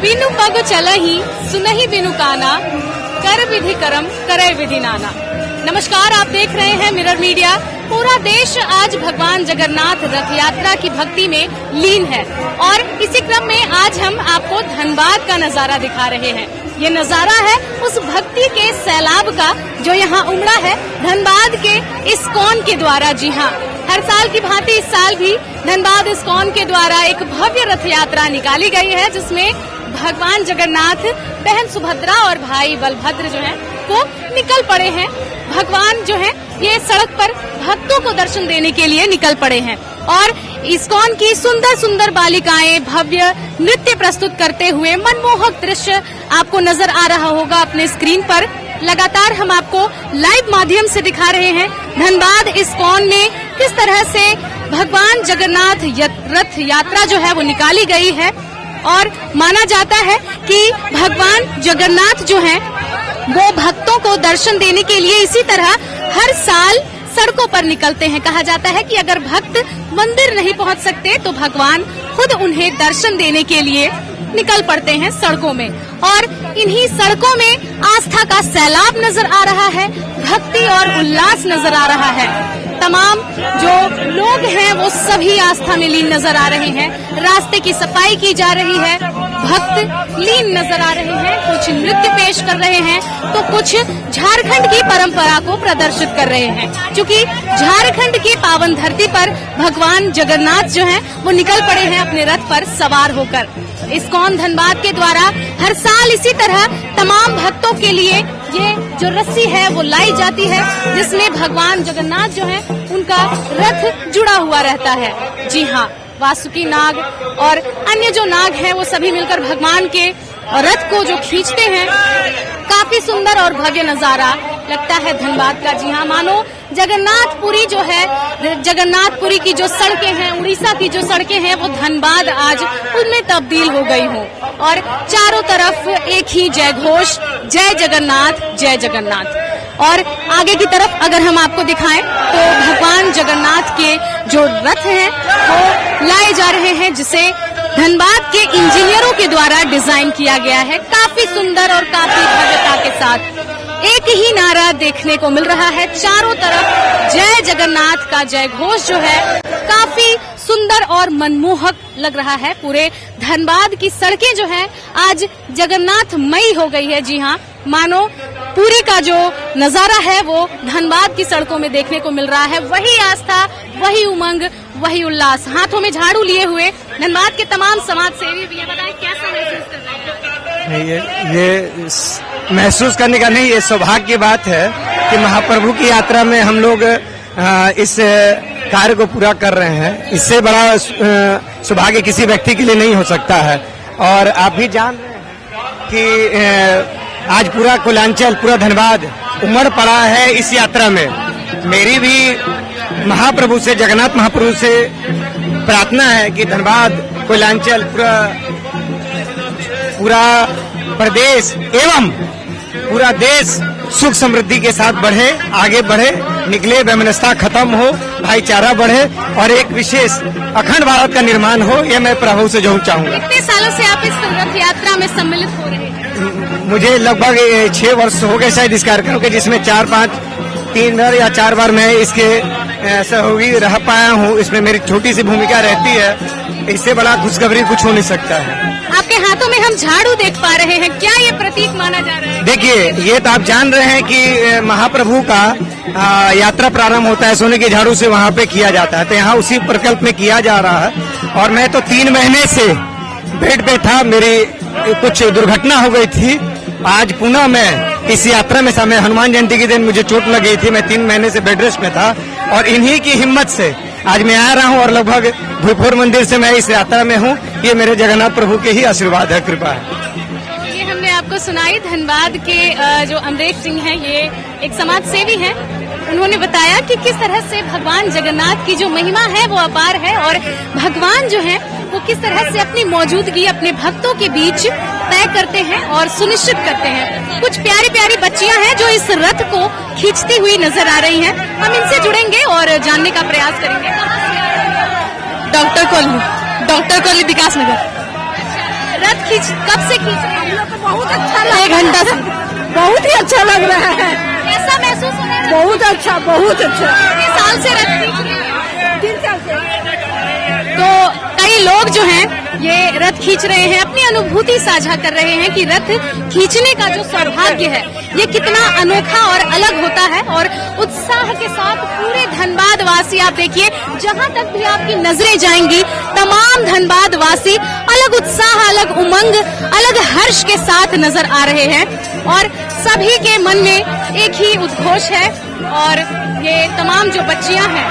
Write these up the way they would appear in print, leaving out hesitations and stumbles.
बिनु पग चलहि सुनहि बिनु काना, कर विधि करम करे विधि नाना। नमस्कार, आप देख रहे हैं मिरर मीडिया। पूरा देश आज भगवान जगन्नाथ रथ यात्रा की भक्ति में लीन है और इसी क्रम में आज हम आपको धनबाद का नजारा दिखा रहे हैं। ये नजारा है उस भक्ति के सैलाब का जो यहाँ उमड़ा है धनबाद के इस्कॉन के द्वारा। जी हाँ, हर साल की भांति इस साल भी धनबाद इस्कॉन के द्वारा एक भव्य रथ यात्रा निकाली गई है, जिसमें भगवान जगन्नाथ, बहन सुभद्रा और भाई बलभद्र जो है वो निकल पड़े हैं। भगवान जो है ये सड़क पर भक्तों को दर्शन देने के लिए निकल पड़े हैं और इस्कॉन की सुंदर सुंदर बालिकाएं भव्य नृत्य प्रस्तुत करते हुए मनमोहक दृश्य आपको नजर आ रहा होगा अपने स्क्रीन पर। लगातार हम आपको लाइव माध्यम से दिखा रहे हैं धनबाद इस्कॉन में किस तरह से भगवान जगन्नाथ रथ यात्रा जो है वो निकाली गई है। और माना जाता है कि भगवान जगन्नाथ जो है वो भक्तों को दर्शन देने के लिए इसी तरह हर साल सड़कों पर निकलते हैं। कहा जाता है कि अगर भक्त मंदिर नहीं पहुंच सकते तो भगवान खुद उन्हें दर्शन देने के लिए निकल पड़ते हैं सड़कों में। और इन्हीं सड़कों में आस्था का सैलाब नजर आ रहा है, भक्ति और उल्लास नजर आ रहा है। तमाम जो लोग हैं वो सभी आस्था में लीन नजर आ रहे हैं। रास्ते की सफाई की जा रही है, भक्त लीन नजर आ रहे हैं, कुछ नृत्य पेश कर रहे हैं तो कुछ झारखंड की परंपरा को प्रदर्शित कर रहे हैं। क्योंकि झारखंड की पावन धरती पर भगवान जगन्नाथ जो हैं वो निकल पड़े हैं अपने रथ पर सवार होकर। इस्कॉन धनबाद के द्वारा हर साल इसी तरह तमाम भक्तों के लिए ये जो रस्सी है वो लाई जाती है, जिसमें भगवान जगन्नाथ जो है उनका रथ जुड़ा हुआ रहता है। जी हाँ, वासुकी नाग और अन्य जो नाग हैं वो सभी मिलकर भगवान के रथ को जो खींचते हैं। काफी सुंदर और भव्य नजारा लगता है धनबाद का। जी हाँ, मानो जगन्नाथपुरी जो है, जगन्नाथपुरी की जो सड़कें हैं, उड़ीसा की जो सड़कें हैं वो धनबाद आज उनमें तब्दील हो गई हो और चारों तरफ एक ही जय घोष, जय जगन्नाथ, जय जगन्नाथ। और आगे की तरफ अगर हम आपको दिखाएं तो भगवान जगन्नाथ के जो रथ हैं वो लाए जा रहे हैं, जिसे धनबाद के इंजीनियरों के द्वारा डिजाइन किया गया है। काफी सुंदर और काफी भव्यता के साथ एक ही नारा देखने को मिल रहा है, चारों तरफ जय जगन्नाथ का जय घोष जो है काफी सुंदर और मनमोहक लग रहा है। पूरे धनबाद की सड़कें जो है आज जगन्नाथमयी हो गई है। जी हाँ, मानो पूरी का जो नजारा है वो धनबाद की सड़कों में देखने को मिल रहा है। वही आस्था, वही उमंग, वही उल्लास। हाथों में झाड़ू लिए हुए धनबाद के तमाम समाज सेवी भी हैं। बताएं कैसा महसूस कर रहे हैं? ये महसूस करने का नहीं, ये सौभाग्य की बात है कि महाप्रभु की यात्रा में हम लोग इस कार्य को पूरा कर रहे हैं। इससे बड़ा सौभाग्य किसी व्यक्ति के लिए नहीं हो सकता है। और आप भी जान रहे हैं कि आज पूरा कुलांचल, पूरा धनबाद उमड़ पड़ा है इस यात्रा में। मेरी भी महाप्रभु से, जगन्नाथ महाप्रभु से प्रार्थना है कि धनबाद, कुलांचल, पूरा प्रदेश एवं पूरा देश सुख समृद्धि के साथ बढ़े, आगे बढ़े, निकले, वैमनस्यता खत्म हो, भाईचारा बढ़े और एक विशेष अखंड भारत का निर्माण हो। ये मैं प्रभु से जरूर चाहूंगा। कितने सालों से आप इस रथ यात्रा में सम्मिलित हो रहे हैं? मुझे लगभग 6 वर्ष हो गए शायद इस कार्यक्रम के, जिसमें 3 बार या 4 बार मैं इसके सहयोगी रह पाया हूँ। इसमें मेरी छोटी सी भूमिका रहती है। इससे बड़ा खुशखबरी कुछ हो नहीं सकता है। आपके हाथों में हम झाड़ू देख पा रहे हैं, क्या ये प्रतीक माना जा रहा है? देखिए, ये तो आप जान रहे हैं कि महाप्रभु का यात्रा प्रारंभ होता है सोने के झाड़ू से, वहाँ पे किया जाता है। तो यहाँ उसी प्रकल्प में किया जा रहा है। और मैं तो 3 महीने से बेड पे था, मेरी कुछ दुर्घटना हो गई थी। आज पुनः मैं इस यात्रा में शामिल। हनुमान जयंती के दिन मुझे चोट लग गई थी, मैं 3 महीने से बेड रेस्ट में था और इन्हीं की हिम्मत से आज मैं आ रहा हूँ और लगभग भूतपूर्व मंदिर से मैं इस यात्रा में हूँ। ये मेरे जगन्नाथ प्रभु के ही आशीर्वाद है, कृपा है। ये हमने आपको सुनाई धनबाद के जो अमरेश सिंह हैं, ये एक समाज सेवी हैं। उन्होंने बताया कि किस तरह से भगवान जगन्नाथ की जो महिमा है वो अपार है और भगवान जो है वो किस तरह से अपनी मौजूदगी अपने भक्तों के बीच तय करते हैं और सुनिश्चित करते हैं। कुछ प्यारी प्यारी बच्चियां हैं जो इस रथ को खींचती हुई नजर आ रही हैं। हम इनसे जुड़ेंगे और जानने का प्रयास करेंगे। डॉक्टर कॉलोनी विकास नगर। रथ कब से खींच रहे हैं? बहुत अच्छा लग 1 घंटा से। बहुत ही अच्छा लग रहा है। कैसा महसूस हो रहा है? बहुत अच्छा, बहुत अच्छा। कितने साल से रथ खींच रहे हैं? 3 साल से। तो कई लोग जो हैं ये रथ खींच रहे हैं, अपनी अनुभूति साझा कर रहे हैं कि रथ खींचने का जो सौभाग्य है ये कितना अनोखा और अलग होता है। और उत्साह के साथ पूरे धनबाद वासी, आप देखिए जहां तक भी आपकी नजरें जाएंगी तमाम धनबाद वासी अलग उत्साह, अलग उमंग, अलग हर्ष के साथ नजर आ रहे हैं और सभी के मन में एक ही उद्घोष है। और ये तमाम जो बच्चियां हैं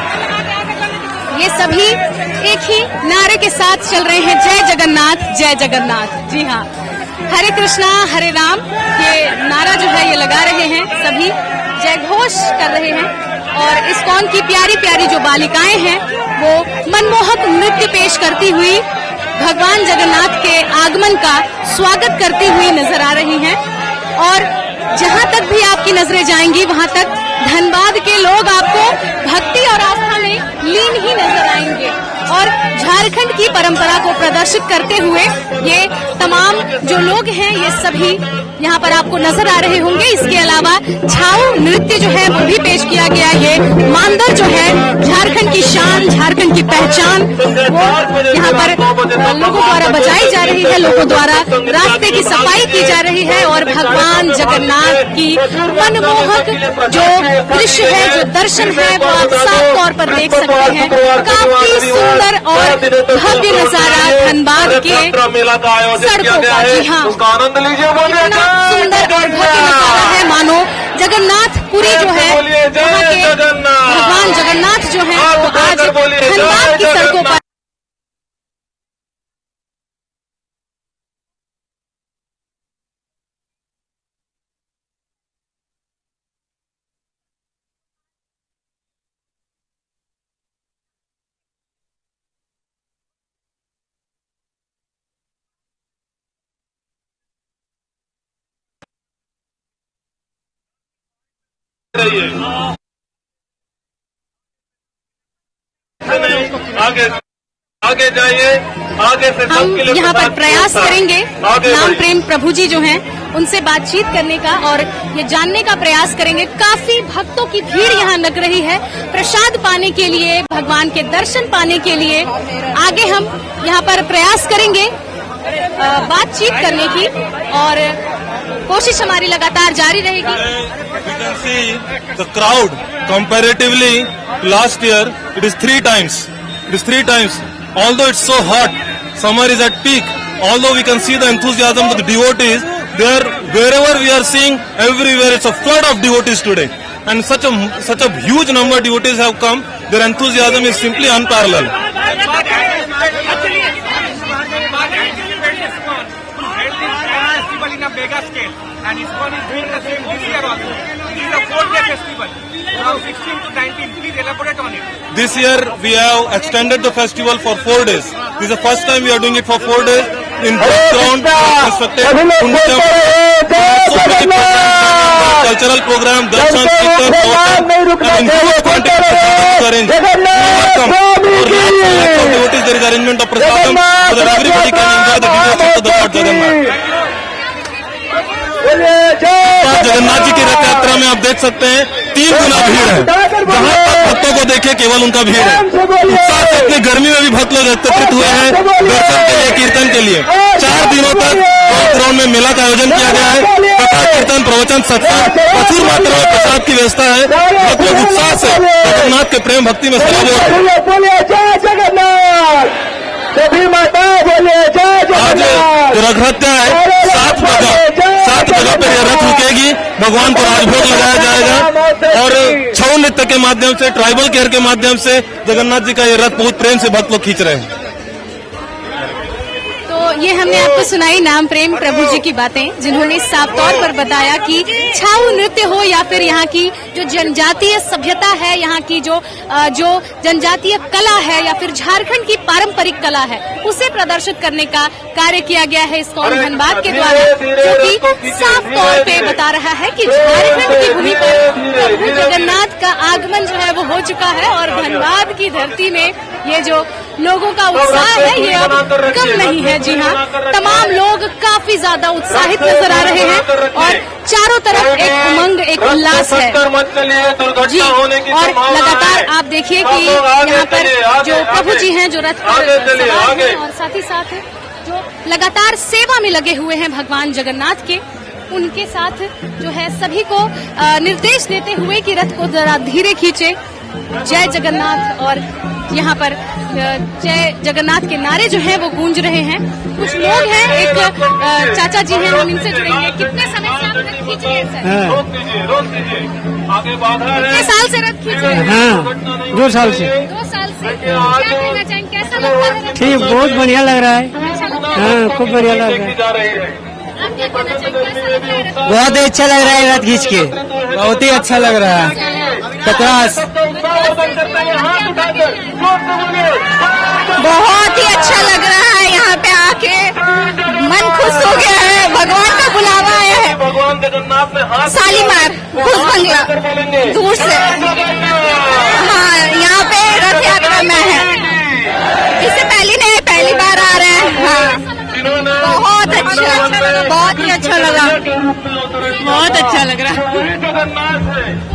ये सभी एक ही नारे के साथ चल रहे हैं, जय जगन्नाथ जय जगन्नाथ। जी हाँ, हरे कृष्णा हरे राम ये नारा जो है ये लगा रहे हैं, सभी जय घोष कर रहे हैं। और इस्कॉन की प्यारी प्यारी जो बालिकाएं हैं वो मनमोहक नृत्य पेश करती हुई भगवान जगन्नाथ के आगमन का स्वागत करती हुई नजर आ रही हैं। और जहां तक भी आपकी नजरें जाएंगी वहां तक धनबाद के लोग आपको भक्ति और आस्था में लीन ही नजर आएंगे। और झारखंड की परंपरा को प्रदर्शित करते हुए ये तमाम जो लोग हैं ये सभी यहाँ पर आपको नजर आ रहे होंगे। इसके अलावा छाऊ नृत्य जो है वो भी पेश किया गया। ये मांदर जो है झारखंड की शान, झारखंड की पहचान, वो यहाँ पर लोगों द्वारा बजाई जा रही है, लोगों द्वारा रास्ते की सफाई की जा रही है। और भगवान जगन्नाथ की मनमोहक जो दृश्य है, जो दर्शन है वो आप साफ तौर पर देख सकते हैं। काफी सुंदर और भव्य नजारा धनबाद के सड़कों का। जी हाँ, इतना सुंदर और भव्य नजारा है मानो जगन्नाथपुरी जो है वहाँ के भगवान जगन्नाथ जो है वो आज धनबाद की सड़कों पर आगे जाइए, आगे से हम यहाँ पर प्रयास करेंगे नाम प्रेम प्रभु जी जो हैं उनसे बातचीत करने का और ये जानने का प्रयास करेंगे। काफी भक्तों की भीड़ यहाँ लग रही है प्रसाद पाने के लिए, भगवान के दर्शन पाने के लिए। आगे हम यहाँ पर प्रयास करेंगे बातचीत करने की और कोशिश हमारी लगातार जारी रहेगी। You can see the crowd comparatively last year it is 3 times. It is 3 times. Although it's so hot, summer is at peak. Although we can see the enthusiasm of the devotees, there wherever we are seeing everywhere it's a flood of devotees today. And such a huge number of devotees have come. Their enthusiasm is simply unparalleled. In a mega scale, and ISKCON is doing the same this year also. This is a 4-day festival from 16 to 19. Please elaborate on it. This year we have extended the festival for 4 days. This is the first time we are doing it for 4 days. In background, we have constructed so many programs, cultural program, darshan, kirtan, and in huge quantity arranged. Welcome. For lots of devotees, there is arrangement of prasadam so that everybody can enjoy the devotion of the Lord Jagannath. Jagannath ji की रथ यात्रा में आप देख सकते हैं 3 गुना भीड़ है। जहाँ तक भक्तों को देखे केवल उनका भीड़ है। उत्साह से इतनी गर्मी में भी भक्त लोग एकत्रित हुए हैं दर्शन के लिए, कीर्तन के लिए। 4 दिनों तक ग्राउंड में मेला का आयोजन किया गया है। कथा, कीर्तन, प्रवचन, सत्संग, प्रचुर मात्रा में प्रसाद की व्यवस्था है। भक्त लोग उत्साह से जगन्नाथ के प्रेम भक्ति में सराबोर है। आज जो रथयात्रा है 7 जगह पर यह रथ रुकेगी। भगवान को राजभोग लगाया जाएगा और छऊ नृत्य के माध्यम से, ट्राइबल केयर के माध्यम से जगन्नाथ जी का ये रथ बहुत प्रेम से भक्त लोग खींच रहे हैं। ये हमने आपको सुनाई नाम प्रेम प्रभु जी की बातें, जिन्होंने साफ तौर पर बताया कि छाऊ नृत्य हो या फिर यहाँ की जो जनजातीय सभ्यता है, यहाँ की जो जनजातीय कला है या फिर झारखंड की पारंपरिक कला है, उसे प्रदर्शित करने का कार्य किया गया है ISKCON धनबाद के द्वारा, जो कि साफ तौर पे बता रहा है कि झारखंड की भूमि पर प्रभु जगन्नाथ का आगमन जो है वो हो चुका है और धनबाद की धरती में ये जो लोगों का उत्साह है ये अब कम नहीं है। जी हाँ, जहाँ तमाम लोग काफी ज्यादा उत्साहित नजर आ रहे हैं और चारों तरफ एक उमंग, एक उल्लास है जी। और लगातार आप देखिए कि यहाँ पर जो प्रभु जी हैं जो रथ पर सवार हैं और साथ ही साथ जो लगातार सेवा में लगे हुए हैं भगवान जगन्नाथ के, उनके साथ जो है सभी को निर्देश देते हुए कि रथ को जरा धीरे खींचे, जय जगन्नाथ। और यहाँ पर जय जगन्नाथ के नारे जो हैं वो गूंज रहे हैं। कुछ लोग हैं, एक चाचा जी हैं, हम इनसे जुड़ेंगे। कितने समय से आप रथ खींच रहे हैं सर? कितने साल से रथ खींच रहे हैं? हाँ, 2 साल से। 2 साल से। क्या कहना चाहेंगे, कैसा लगता है? ठीक, बहुत बढ़िया लग रहा है। अच्छा लगता है? हाँ, खूब बढ़िया लग रहा है। आप क्या कहना चाहेंगे, कैसा लगता है रथ? बहुत ही अच्छा लग रहा है रथ खींच के, बहुत ही अच्छा लग रहा है। कतरास बहुत ही अच्छा लग रहा है, यहाँ पे आके मन खुश हो गया है। भगवान का बुलावा आया है। भगवान जगन्नाथ ने हाथ शालीमार घोष बंगला दूर से, हाँ यहाँ पे रथ यात्रा में है। इससे पहली बार आ रहे हैं। हाँ बहुत अच्छा, बहुत ही अच्छा लगा, बहुत अच्छा लग रहा है।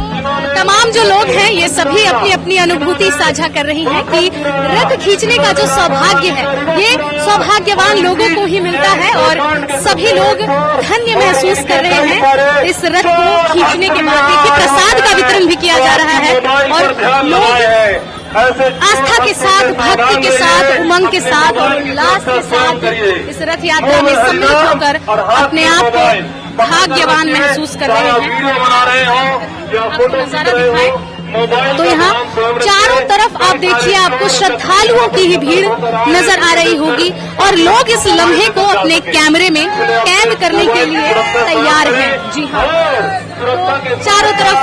तमाम जो लोग हैं ये सभी अपनी अपनी अनुभूति साझा कर रही हैं कि रथ खींचने का जो सौभाग्य है ये सौभाग्यवान लोगों को ही मिलता है और सभी लोग धन्य महसूस कर रहे हैं। इस रथ को खींचने के बाद देखिए प्रसाद का वितरण भी किया जा रहा है और लोग आस्था के साथ, भक्ति के साथ, उमंग के साथ और उल्लास के साथ इस रथ यात्रा में सम्मिलित होकर अपने आप को भाग्यवान महसूस कर रहे हैं। आपको नजारा दिखाएं तो यहाँ चारों तरफ आप देखिए आपको श्रद्धालुओं की ही भीड़ नजर आ रही होगी और लोग इस लम्हे को अपने कैमरे में कैद करने के लिए तैयार हैं। जी हाँ, तो चारों तरफ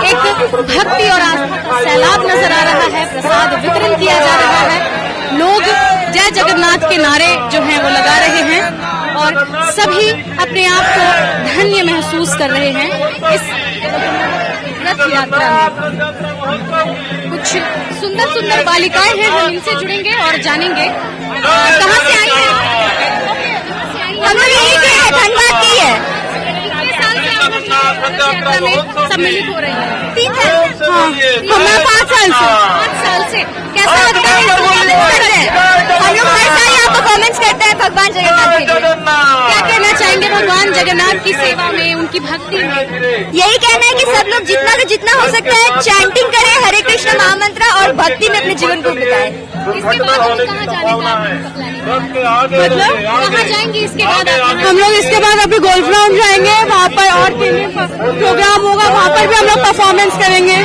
एक भक्ति और आस्था का सैलाब नजर आ रहा है। प्रसाद वितरण किया जा रहा है। लोग जय जगन्नाथ के नारे जो हैं वो लगा रहे हैं और सभी अपने आप को धन्य महसूस कर रहे हैं इस रथ यात्रा में। कुछ सुंदर सुंदर बालिकाएं हैं, हम इनसे जुड़ेंगे और जानेंगे कहाँ से आई हैं। हम लोग यही के हैं, धनबाद की है। कितने साल से आप लोग रथ यात्रा में सम्मिलित हो रही हैं? 3 साल, हाँ हमें 5 साल से। 5 साल से। कैसा लगता है? हम लोग हर साल यहाँ परफॉर्मेंस करते हैं भगवान जगन्नाथ के लिए। क्या कहना चाहेंगे भगवान जगन्नाथ की सेवा में, उनकी भक्ति में? यही कहना है कि सब लोग जितना से जितना हो सकता है चैंटिंग करें, हरे कृष्ण महामंत्र और भक्ति में अपने जीवन को बिताएं। इसके बाद हम कहाँ जाने का आपका प्लानिंग है? मतलब कहाँ जाएंगे इसके बाद? हम लोग इसके बाद अभी गोल्फ ग्राउंड जाएंगे, वहाँ पर और प्रोग्राम होगा, वहाँ पर भी हम लोग परफॉर्मेंस करेंगे।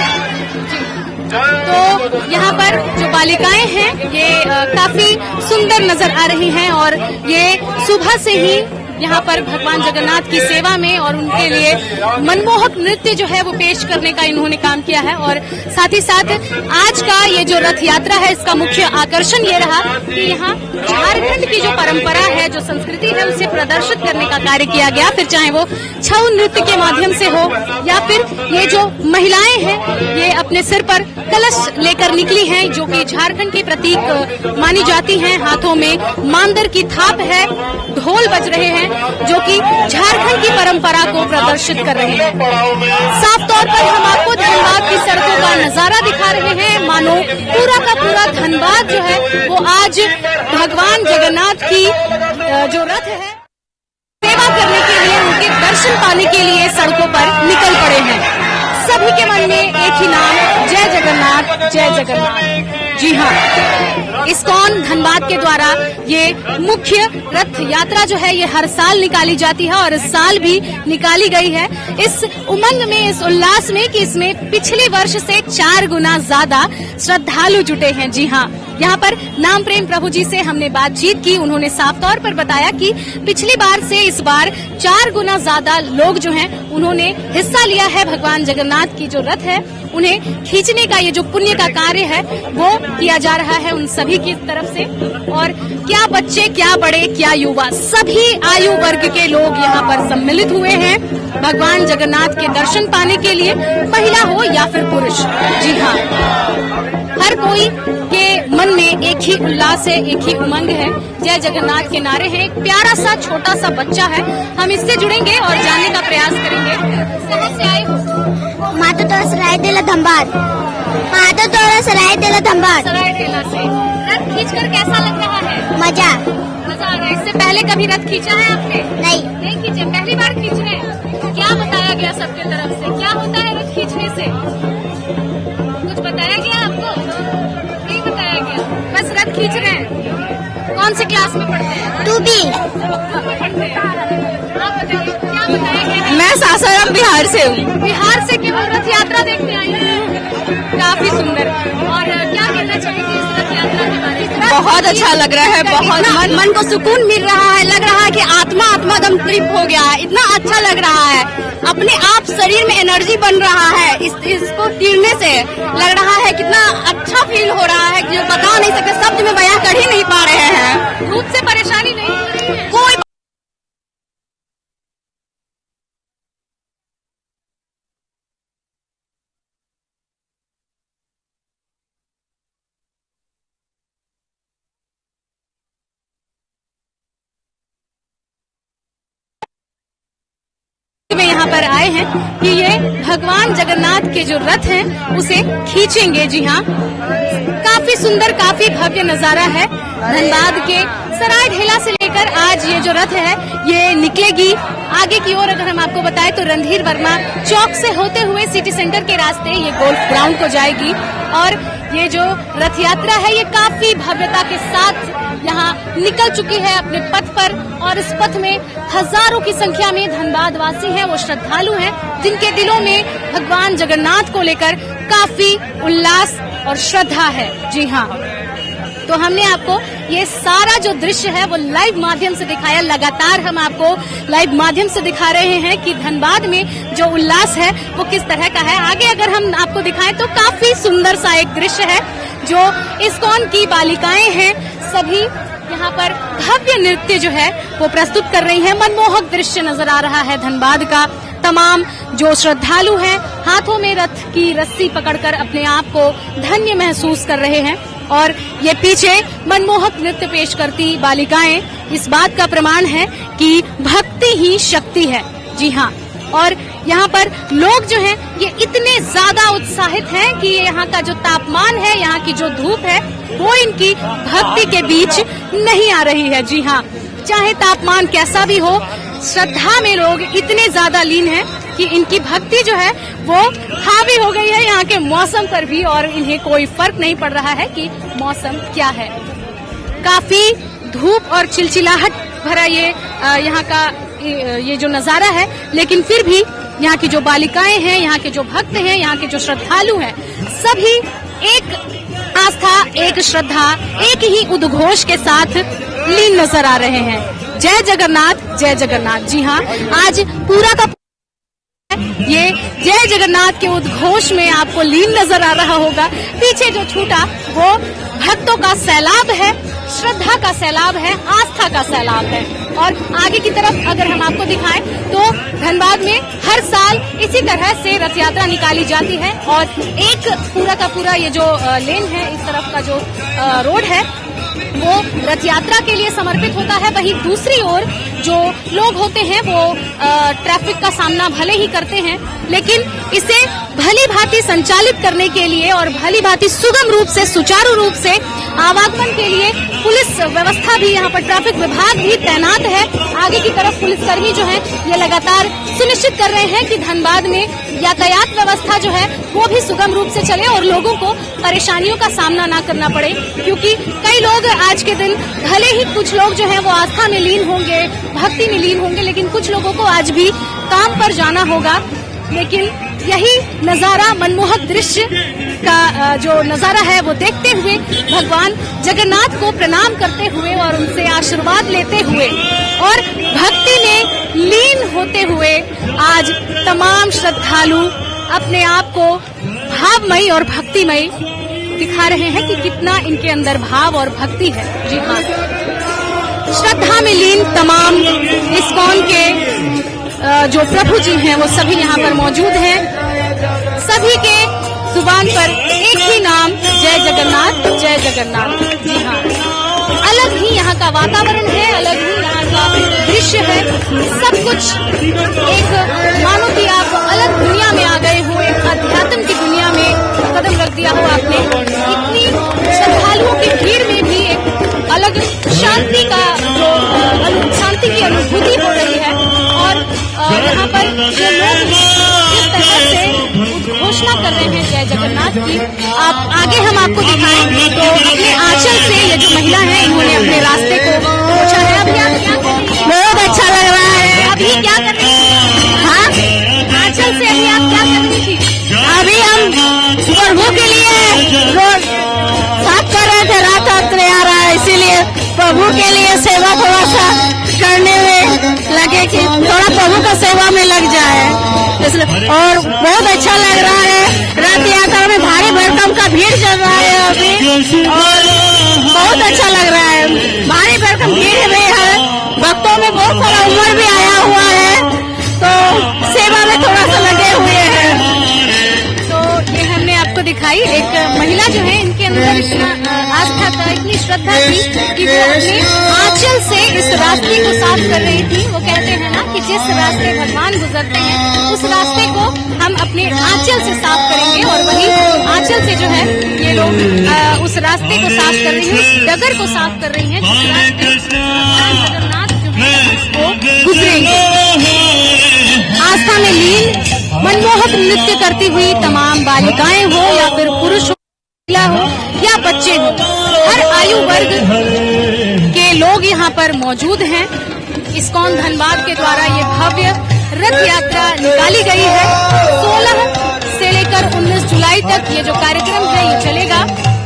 तो यहाँ पर जो बालिकाएं हैं ये काफी सुंदर नजर आ रही हैं और ये सुबह से ही यहाँ पर भगवान जगन्नाथ की सेवा में और उनके लिए मनमोहक नृत्य जो है वो पेश करने का इन्होंने काम किया है। और साथ ही साथ आज का ये जो रथ यात्रा है इसका मुख्य आकर्षण ये रहा कि यहाँ झारखंड की जो परंपरा है, जो संस्कृति है, उसे प्रदर्शित करने का कार्य किया गया। फिर चाहे वो छऊ नृत्य के माध्यम से हो या फिर ये जो महिलाएं हैं ये अपने सिर पर कलश लेकर निकली हैं जो कि झारखंड की प्रतीक मानी जाती हैं। हाथों में मांदर की थाप है, ढोल बज रहे हैं जो कि झारखंड की परंपरा को प्रदर्शित कर रहे हैं। साफ तौर पर हम आपको धनबाद की सड़कों का नजारा दिखा रहे हैं। मानो पूरा का पूरा धनबाद जो है वो आज भगवान जगन्नाथ की जो रथ है सेवा करने के लिए, उनके दर्शन पाने के लिए सड़कों पर निकल पड़े हैं। सभी के मन में एक ही नाम, जय जगन्नाथ, जय जगन्नाथ। जी हाँ, इस्कॉन धनबाद के द्वारा ये मुख्य रथ यात्रा जो है ये हर साल निकाली जाती है और इस साल भी निकाली गई है इस उमंग में, इस उल्लास में कि इसमें पिछले वर्ष से 4 गुना ज्यादा श्रद्धालु जुटे हैं। जी हाँ, यहाँ पर नाम प्रेम प्रभु जी से हमने बातचीत की। उन्होंने साफ तौर पर बताया कि पिछली बार से इस बार 4 गुना ज्यादा लोग जो हैं उन्होंने हिस्सा लिया है। भगवान जगन्नाथ की जो रथ है उन्हें खींचने का ये जो पुण्य का कार्य है वो किया जा रहा है उन सभी की तरफ से। और क्या बच्चे, क्या बड़े, क्या युवा, सभी आयु वर्ग के लोग यहाँ पर सम्मिलित हुए हैं भगवान जगन्नाथ के दर्शन पाने के लिए, महिला हो या फिर पुरुष। जी हाँ, हर कोई के मन में एक ही उल्लास है, एक ही उमंग है। जय जगन्नाथ के नारे हैं। एक प्यारा सा छोटा सा बच्चा है, हम इससे जुड़ेंगे और जानने का प्रयास करेंगे। कहाँ से आए हो? माता तोरा सराय देला धनबाद। माता तोरा सराय देला धनबाद। सरायकेला से। रथ खींचकर कैसा लग रहा है? मजा आ रहा है। इससे पहले कभी रथ खींचा है आपने? नहीं खींचे, पहली बार खींच रहे हैं। क्या बताया गया सबके तरफ से? क्या होता है रथ खींचने से? कुछ बताया गया आपको? नहीं बताया गया, बस रथ खींच रहे हैं। कौन सी क्लास में पढ़ते हैं? 2B। आप बताइए, क्या बताया गया? मैं सासाराम बिहार से हूँ। बिहार से केवल रथ यात्रा देखने आई हैं। काफी सुंदर। और क्या कहना चाहेंगे इस रथ यात्रा के बारे में? बहुत अच्छा लग रहा है, बहुत मन को सुकून मिल रहा है। लग रहा है कि आत्मा दम ट्रिप हो गया है। इतना अच्छा लग रहा है, अपने आप शरीर में एनर्जी बन रहा है। इसको तीरने से लग रहा है कितना अच्छा फील हो रहा है, जो बता नहीं सकते, शब्द में बयां कर ही नहीं पा रहे हैं। धूप से परेशानी नहीं हो रही है? कोई में यहाँ पर आए हैं कि ये भगवान जगन्नाथ के जो रथ हैं उसे खींचेंगे। जी हाँ, काफी सुंदर, काफी भव्य नजारा है। धनबाद के सराय ढेला से लेकर आज ये जो रथ है ये निकलेगी आगे की ओर। अगर हम आपको बताएं तो रणधीर वर्मा चौक से होते हुए सिटी सेंटर के रास्ते ये गोल्फ ग्राउंड को जाएगी। और ये जो रथ यात्रा है ये काफी भव्यता के साथ यहाँ निकल चुकी है अपने पथ पर। और इस पथ में हजारों की संख्या में धनबाद वासी हैं, वो श्रद्धालु हैं जिनके दिलों में भगवान जगन्नाथ को लेकर काफी उल्लास और श्रद्धा है। जी हाँ, तो हमने आपको ये सारा जो दृश्य है वो लाइव माध्यम से दिखाया। लगातार हम आपको लाइव माध्यम से दिखा रहे हैं कि धनबाद में जो उल्लास है वो किस तरह का है। आगे अगर हम आपको दिखाएं तो काफी सुंदर सा एक दृश्य है। जो इस्कॉन की बालिकाएं हैं सभी यहाँ पर भव्य नृत्य जो है वो प्रस्तुत कर रही हैं। मनमोहक दृश्य नजर आ रहा है धनबाद का। तमाम जो श्रद्धालु हैं हाथों में रथ की रस्सी पकड़कर अपने आप को धन्य महसूस कर रहे हैं। और ये पीछे मनमोहक नृत्य पेश करती बालिकाएं इस बात का प्रमाण है कि भक्ति ही शक्ति है। जी हाँ, और यहाँ पर लोग जो हैं ये इतने ज्यादा उत्साहित हैं कि यहाँ का जो तापमान है, यहाँ की जो धूप है वो इनकी भक्ति के बीच नहीं आ रही है। जी हाँ, चाहे तापमान कैसा भी हो, श्रद्धा में लोग इतने ज्यादा लीन हैं कि इनकी भक्ति जो है वो हावी हो गई है यहाँ के मौसम पर भी। और इन्हें कोई फर्क नहीं पड़ रहा है कि मौसम क्या है। काफी धूप और चिलचिलाहट भरा ये यहाँ का ये जो नजारा है, लेकिन फिर भी यहाँ की जो बालिकाएं हैं, यहाँ के जो भक्त हैं, यहाँ के जो श्रद्धालु हैं, सभी एक आस्था, एक श्रद्धा, एक ही उद्घोष के साथ लीन नजर आ रहे हैं। जय जगन्नाथ, जय जगन्नाथ। जी हाँ, आज पूरा का ये जय जगन्नाथ के उद्घोष में आपको लीन नजर आ रहा होगा। पीछे जो छूटा वो भक्तों का सैलाब है, श्रद्धा का सैलाब है, आस्था का सैलाब है। और आगे की तरफ अगर हम आपको दिखाएं तो धनबाद में हर साल इसी तरह से रथ यात्रा निकाली जाती है। और एक पूरा का पूरा ये जो लेन है, इस तरफ का जो रोड है वो रथ यात्रा के लिए समर्पित होता है। वहीं दूसरी ओर जो लोग होते हैं वो ट्रैफिक का सामना भले ही करते हैं, लेकिन इसे भली भांति संचालित करने के लिए और भली भांति सुगम रूप से, सुचारू रूप से आवागमन के लिए पुलिस व्यवस्था भी, यहाँ पर ट्रैफिक विभाग भी तैनात है। आगे की तरफ पुलिसकर्मी जो है ये लगातार सुनिश्चित कर रहे हैं कि धनबाद में यातायात व्यवस्था जो है वो भी सुगम रूप से चले और लोगों को परेशानियों का सामना ना करना पड़े। क्योंकि कई लोग आज के दिन, भले ही कुछ लोग जो है वो आस्था में लीन होंगे, भक्ति में लीन होंगे, लेकिन कुछ लोगों को आज भी काम पर जाना होगा। लेकिन यही नजारा, मनमोहक दृश्य का जो नजारा है वो देखते हुए, भगवान जगन्नाथ को प्रणाम करते हुए और उनसे आशीर्वाद लेते हुए और भक्ति में लीन होते हुए आज तमाम श्रद्धालु अपने आप को भावमयी और भक्तिमयी दिखा रहे हैं कि कितना इनके अंदर भाव और भक्ति है। जी हाँ, श्रद्धा में लीन तमाम इस्कॉन के जो प्रभु जी हैं वो सभी यहाँ पर मौजूद हैं। सभी के जुबान पर एक ही नाम, जय जगन्नाथ, जय जगन्नाथ। जी हाँ, अलग ही यहाँ का वातावरण है, अलग ही यहाँ का दृश्य है। सब कुछ एक मानो कि आप अलग दुनिया में आ गए हो, एक अध्यात्म की दुनिया में कदम रख दिया हो आपने। इतनी श्रद्धालुओं की भीड़ में भी एक अलग शांति का शांति की अनुभूति हो रही है। और यहाँ पर जो लोग जिस तरह से घोषणा कर रहे हैं जय जगन्नाथ की, आप आगे हम आपको दिखाएं तो अपने आंचल से ये जो महिला है इन्होंने अपने रास्ते को पोंछा है। अभी आप क्या कर रही हैं? बहुत अच्छा लग रहा है। अभी क्या कर रही थी? हाँ, आंचल से अभी आप क्या कर रही थी? अभी हम प्रभु के लिए रोड साफ कर रहे थे, रात आ रहा है, इसीलिए प्रभु के लिए सेवा थोड़ा सा करने में लगे कि थोड़ा प्रभु का सेवा में लग जाए, इसलिए। और बहुत अच्छा लग रहा है। रथ यात्रा में भारी भरकम का भीड़ चल रहा है अभी, और बहुत अच्छा लग रहा है। भारी भरकम भीड़ में है, भक्तों में बहुत सारा उम्र भी आया हुआ है, तो सेवा में थोड़ा सा लगे हुए हैं। तो ये हमने आपको दिखाई एक महिला जो है, इनके अंदर इतना आस्था था, इतनी श्रद्धा थी कि वो अपने आंचल से इस रास्ते को साफ कर रही थी। वो कहते हैं ना कि जिस रास्ते भगवान गुजरते हैं उस रास्ते को हम अपने आंचल से साफ करेंगे, और वही आंचल से जो है ये लोग उस रास्ते को साफ कर रही है, उस डगर को साफ कर रही है जिस रास्ते जगन्नाथ जो है वो गुजरेंगे। आस्था में लीन मनमोहक नृत्य करती हुई तमाम बालिकाएं हो या फिर पुरुष हो, महिला हो या बच्चे हो, हर आयु वर्ग के लोग यहाँ पर मौजूद हैं। इस्कॉन धनबाद के द्वारा ये भव्य रथ यात्रा निकाली गई है। 16 से लेकर 19 जुलाई तक ये जो कार्यक्रम है ये चलेगा,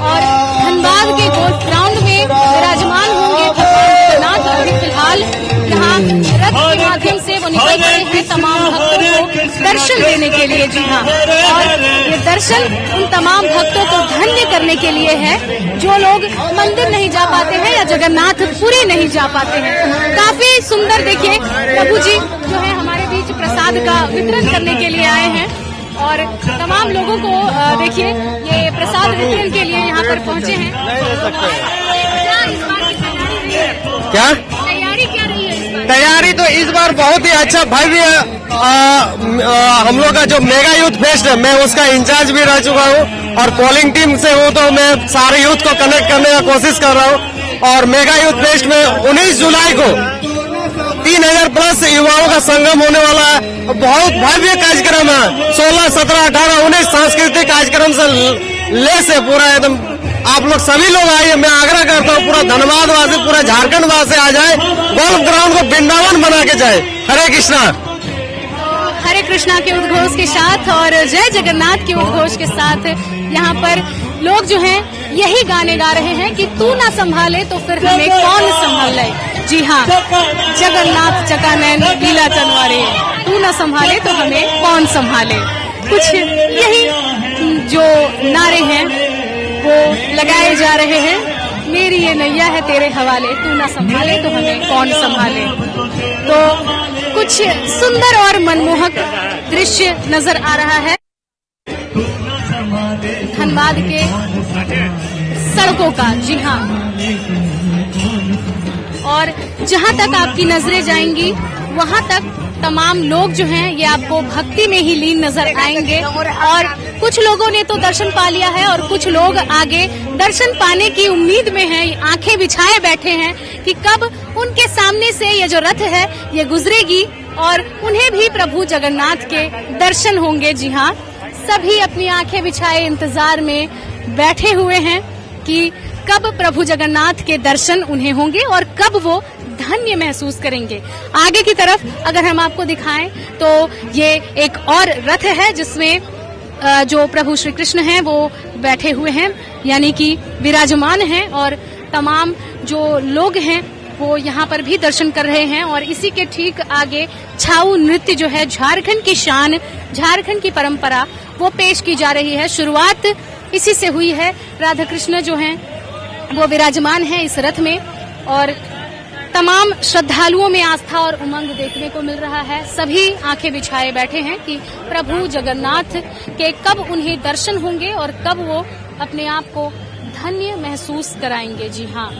और धनबाद के गोल्फ ग्राउंड में विराजमान होंगे भगवान जगन्नाथ। अभी फिलहाल यहाँ रथ के माध्यम से वो निकल रहे हैं तमाम भक्तों को दर्शन देने के लिए। जी हाँ, और ये दर्शन उन तमाम भक्तों को धन्य करने के लिए है जो लोग मंदिर नहीं जा पाते हैं या जगन्नाथपुरी नहीं जा पाते हैं। काफी सुंदर देखिए प्रभु जी जो है हमारे बीच प्रसाद का वितरण करने के लिए आए हैं, और तमाम लोगों को देखिए ये प्रसाद वितरण के लिए यहाँ पर पहुँचे हैं। क्या इस बार की तैयारी रही है? क्या तैयारी क्या रही है इस बार? तैयारी तो इस बार बहुत ही अच्छा भव्य हम लोग का जो मेगा यूथ फेस्ट है, मैं उसका इंचार्ज भी रह चुका हूँ, और पोलिंग टीम से हूँ, तो मैं सारे यूथ को कनेक्ट करने का कोशिश कर रहा हूँ। और मेगा यूथ फेस्ट में 19 जुलाई को 3000 प्लस युवाओं का संगम होने वाला है। बहुत भव्य कार्यक्रम है। 16, 17, 18, 19 सांस्कृतिक कार्यक्रम से ले से पूरा एकदम आप लोग सभी लोग आइए। मैं आग्रह करता हूँ पूरा धनबाद वासी, पूरा झारखंड वासी आ जाए, गोल्फ ग्राउंड को वृंदावन बना के जाए। हरे कृष्णा। हरे कृष्णा के उद्घोष के साथ और जय जगन्नाथ के उद्घोष के साथ यहाँ पर लोग जो हैं यही गाने गा रहे हैं कि तू ना संभाले तो फिर हमें कौन संभाल ले। जी हाँ, जगन्नाथ चकानैन लीला चनवारे, तू ना संभाले तो हमें कौन संभाले। कुछ यही जो नारे हैं वो लगाए जा रहे हैं। मेरी ये नैया है तेरे हवाले, तू ना संभाले तो हमें कौन संभाले। तो कुछ सुंदर और मनमोहक दृश्य नजर आ रहा है धनबाद के सड़कों का। जी हाँ, और जहाँ तक आपकी नजरें जाएंगी वहाँ तक तमाम लोग जो हैं ये आपको भक्ति में ही लीन नजर आएंगे। और कुछ लोगों ने तो दर्शन पा लिया है और कुछ लोग आगे दर्शन पाने की उम्मीद में हैं, आंखें बिछाए बैठे हैं कि कब उनके सामने से ये जो रथ है ये गुजरेगी और उन्हें भी प्रभु जगन्नाथ के दर्शन होंगे। जी हाँ, सभी अपनी आंखें बिछाए इंतजार में बैठे हुए हैं कि कब प्रभु जगन्नाथ के दर्शन उन्हें होंगे और कब वो धन्य महसूस करेंगे। आगे की तरफ अगर हम आपको दिखाएं तो ये एक और रथ है जिसमें जो प्रभु श्री कृष्ण हैं वो बैठे हुए हैं, यानी कि विराजमान हैं, और तमाम जो लोग हैं वो यहाँ पर भी दर्शन कर रहे हैं। और इसी के ठीक आगे छाऊ नृत्य जो है, झारखंड की शान, झारखंड की परंपरा, वो पेश की जा रही है। शुरुआत इसी से हुई है। राधा कृष्ण जो हैं वो विराजमान हैं इस रथ में, और तमाम श्रद्धालुओं में आस्था और उमंग देखने को मिल रहा है। सभी आंखें बिछाए बैठे हैं कि प्रभु जगन्नाथ के कब उन्हें दर्शन होंगे और कब वो अपने आप को धन्य महसूस कराएंगे। जी हाँ,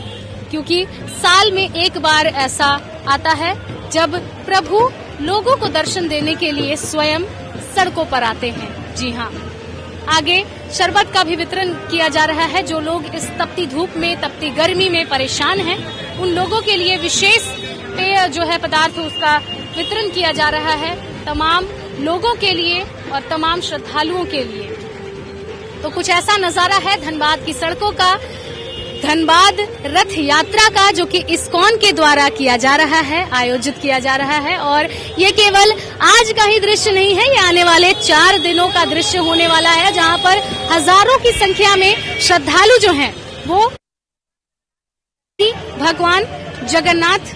क्योंकि साल में एक बार ऐसा आता है जब प्रभु लोगों को दर्शन देने के लिए स्वयं सड़कों पर आते हैं। जी हाँ, आगे शरबत का भी वितरण किया जा रहा है। जो लोग इस तपती धूप में, तपती गर्मी में परेशान हैं, उन लोगों के लिए विशेष पेय जो है पदार्थ उसका वितरण किया जा रहा है, तमाम लोगों के लिए और तमाम श्रद्धालुओं के लिए। तो कुछ ऐसा नजारा है धनबाद की सड़कों का, धनबाद रथ यात्रा का, जो कि इस्कॉन के द्वारा किया जा रहा है, आयोजित किया जा रहा है। और ये केवल आज का ही दृश्य नहीं है, ये आने वाले 4 दिनों का दृश्य होने वाला है, जहां पर हजारों की संख्या में श्रद्धालु जो हैं वो भगवान जगन्नाथ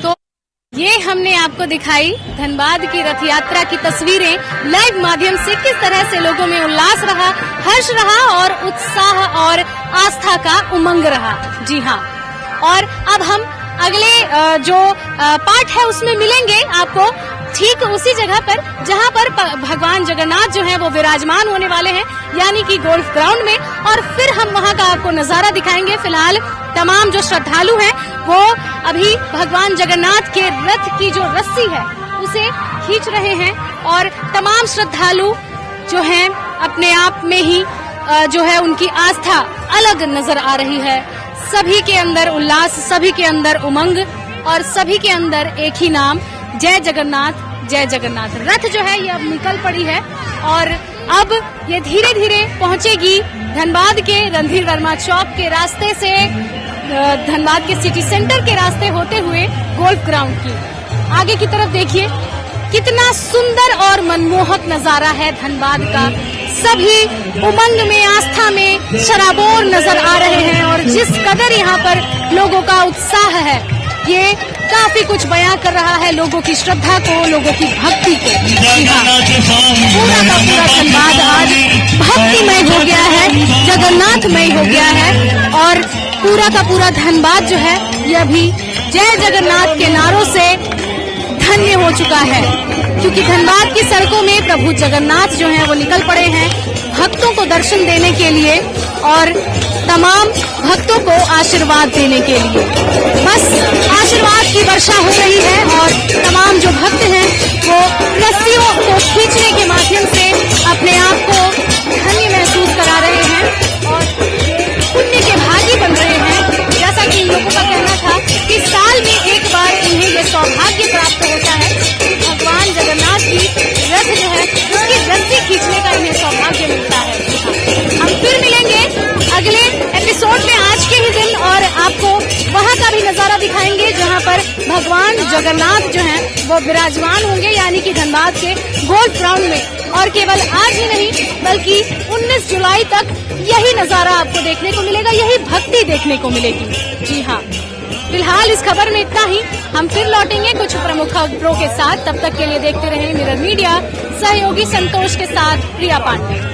तो ये हमने आपको दिखाई धनबाद की रथ यात्रा की तस्वीरें लाइव माध्यम से। किस तरह से लोगों में उल्लास रहा, हर्ष रहा और उत्साह और आस्था का उमंग रहा। जी हाँ, और अब हम अगले जो पार्ट है उसमें मिलेंगे आपको ठीक उसी जगह पर जहां पर भगवान जगन्नाथ जो हैं वो विराजमान होने वाले हैं, यानी कि गोल्फ ग्राउंड में, और फिर हम वहां का आपको नजारा दिखाएंगे। फिलहाल तमाम जो श्रद्धालु हैं वो अभी भगवान जगन्नाथ के रथ की जो रस्सी है उसे खींच रहे हैं, और तमाम श्रद्धालु जो हैं अपने आप में ही जो है उनकी आस्था अलग नजर आ रही है। सभी के अंदर उल्लास, सभी के अंदर उमंग और सभी के अंदर एक ही नाम, जय जगन्नाथ जय जगन्नाथ। रथ जो है ये अब निकल पड़ी है और अब ये धीरे धीरे पहुंचेगी धनबाद के रणधीर वर्मा चौक के रास्ते से, धनबाद के सिटी सेंटर के रास्ते होते हुए गोल्फ ग्राउंड की आगे की तरफ। देखिए कितना सुंदर और मनमोहक नजारा है धनबाद का। सभी उमंग में, आस्था में शराबोर नजर आ रहे हैं, और जिस कदर यहाँ पर लोगों का उत्साह है ये काफी कुछ बयां कर रहा है लोगों की श्रद्धा को, लोगों की भक्ति को। पूरा का पूरा धनबाद आज भक्तिमय हो गया है, जगन्नाथमय हो गया है, और पूरा का पूरा धनबाद जो है ये अभी जय जगन्नाथ के नारों से धन्य हो चुका है, क्योंकि धनबाद की सड़कों में प्रभु जगन्नाथ जो हैं वो निकल पड़े हैं भक्तों को दर्शन देने के लिए और तमाम भक्तों को आशीर्वाद देने के लिए। बस आशीर्वाद की वर्षा हो रही है और तमाम जो भक्त हैं वो रस्सियों को खींचने के माध्यम से अपने आप को धन्य महसूस करा रहे हैं और पुण्य के भागी बन रहे हैं। जैसा कि लोगों का कहना था कि साल में एक बार इन्हें ये सौभाग्य प्राप्त होता है कि भगवान जगन्नाथ की रथ जो है उसकी रस्सी खींचने का इन्हें सौभाग्य मिलता है। हम फिर मिलेंगे अगले एपिसोड में आज के ही दिन, और आपको वहां का भी नजारा दिखाएंगे जहां पर भगवान जगन्नाथ जो हैं वो विराजमान होंगे, यानी कि धनबाद के गोल्फ ग्राउंड में। और केवल आज ही नहीं बल्कि 19 जुलाई तक यही नजारा आपको देखने को मिलेगा, यही भक्ति देखने को मिलेगी। जी हाँ, फिलहाल इस खबर में इतना ही। हम फिर लौटेंगे कुछ प्रमुख खबरों के साथ। तब तक के लिए देखते रहें मिरर मीडिया। सहयोगी संतोष के साथ प्रिया पांडे।